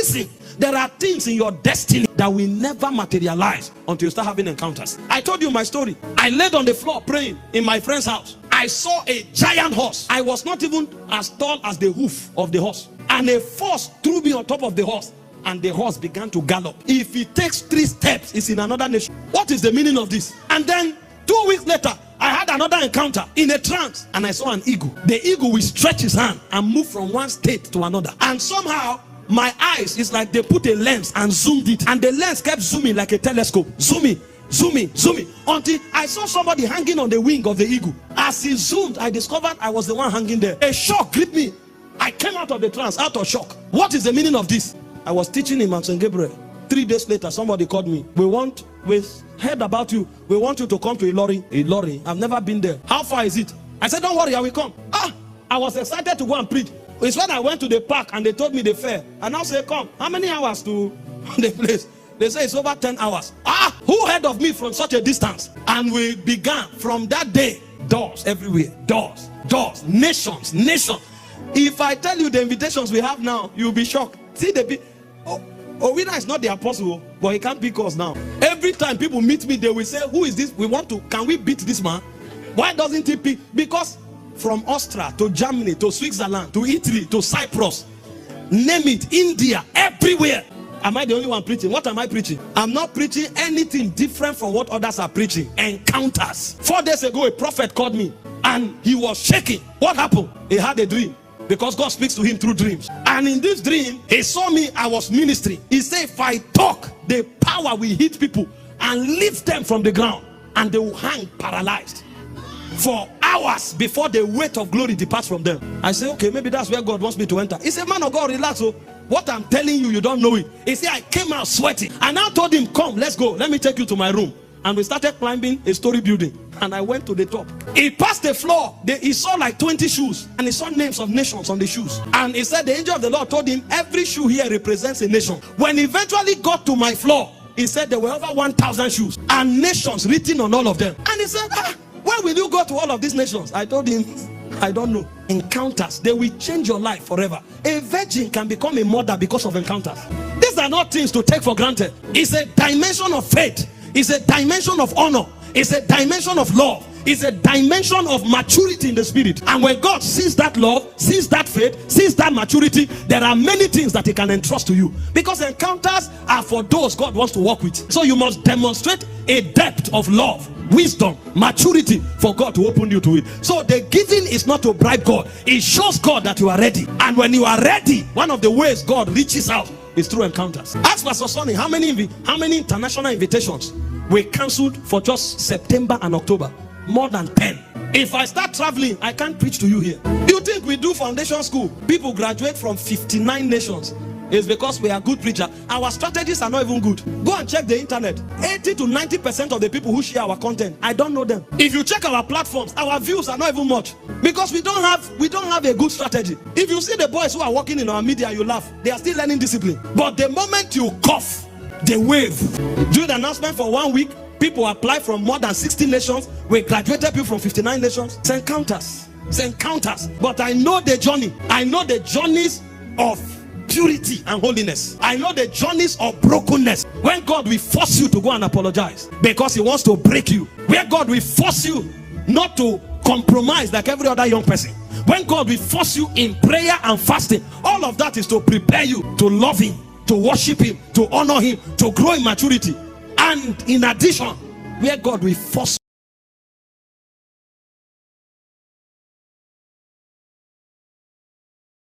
Listen, there are things in your destiny that will never materialize until you start having encounters. I told you my story. I laid on the floor praying in my friend's house. I saw a giant horse. I was not even as tall as the hoof of the horse. And a force threw me on top of the horse. And the horse began to gallop. If it takes 3 steps, it's in another nation. What is the meaning of this? And then 2 weeks later, I had another encounter in a trance. And I saw an eagle. The eagle will stretch his hand and move from one state to another. And somehow, my eyes, it's like they put a lens and zoomed it. And the lens kept zooming like a telescope. Zooming, zooming, zooming. Until I saw somebody hanging on the wing of the eagle. As he zoomed, I discovered I was the one hanging there. A shock gripped me. I came out of the trance, out of shock. What is the meaning of this? I was teaching in Mount St. Gabriel. 3 days later, somebody called me. We heard about you. We want you to come to Ilori. Ilori, I've never been there. How far is it? I said, don't worry, I will come. I was excited to go and preach. It's when I went to the park and they told me the fare. And now say, come. How many hours to the place? They say it's over 10 hours. Who heard of me from such a distance? And we began from that day. Doors everywhere. Doors. Doors. Nations. Nations. If I tell you the invitations we have now, you'll be shocked. See the people. Owina is not the apostle, but he can't pick us now. Every time people meet me, they will say, who is this? Can we beat this man? Why doesn't he pick? Because from Austria to Germany to Switzerland to Italy to Cyprus, name it, India, everywhere. Am I the only one preaching? What am I preaching? I'm not preaching anything different from what others are preaching. Encounters. 4 days ago, a prophet called me and he was shaking. What happened? He had a dream. Because God speaks to him through dreams. And in this dream, he saw me, I was ministering. He said, if I talk, the power will hit people and lift them from the ground. And they will hang paralyzed for hours before the weight of glory departs from them. I said, okay, maybe that's where God wants me to enter. He said, man of God, relax. So what I'm telling you, you don't know it. He said, I came out sweating. And I told him, come, let's go. Let me take you to my room. And we started climbing a story building. And I went to the top. He passed the floor. He saw like 20 shoes. And he saw names of nations on the shoes. And he said the angel of the Lord told him every shoe here represents a nation. When he eventually got to my floor, he said there were over 1,000 shoes. And nations written on all of them. And he said, where will you go to all of these nations? I told him, I don't know. Encounters, they will change your life forever. A virgin can become a mother because of encounters. These are not things to take for granted. It's a dimension of faith. It's a dimension of honor. It's a dimension of love. It's a dimension of maturity in the spirit. And when God sees that love, sees that faith, sees that maturity, there are many things that he can entrust to you. Because encounters are for those God wants to work with. So you must demonstrate a depth of love, wisdom, maturity for God to open you to it. So the giving is not to bribe God. It shows God that you are ready. And when you are ready, one of the ways God reaches out is through encounters. Ask Pastor Sonny, how many international invitations we cancelled for just September and October? More than 10. If I start traveling, I can't preach to you here. You think we do foundation school? People graduate from 59 nations. It's because we are good preachers. Our strategies are not even good. Go and check the internet. 80 to 90% of the people who share our content, I don't know them. If you check our platforms, our views are not even much. Because we don't have a good strategy. If you see the boys who are working in our media, you laugh. They are still learning discipline. But the moment you cough, they wave. Do the announcement for 1 week. People apply from more than 60 nations. We graduated people from 59 nations. It's encounters. It's encounters. But I know the journey. I know the journeys of purity and holiness. I know the journeys of brokenness. When God will force you to go and apologize because he wants to break you. Where God will force you not to compromise like every other young person. When God will force you in prayer and fasting. All of that is to prepare you to love him, to worship him, to honor him, to grow in maturity. And in addition, where God will force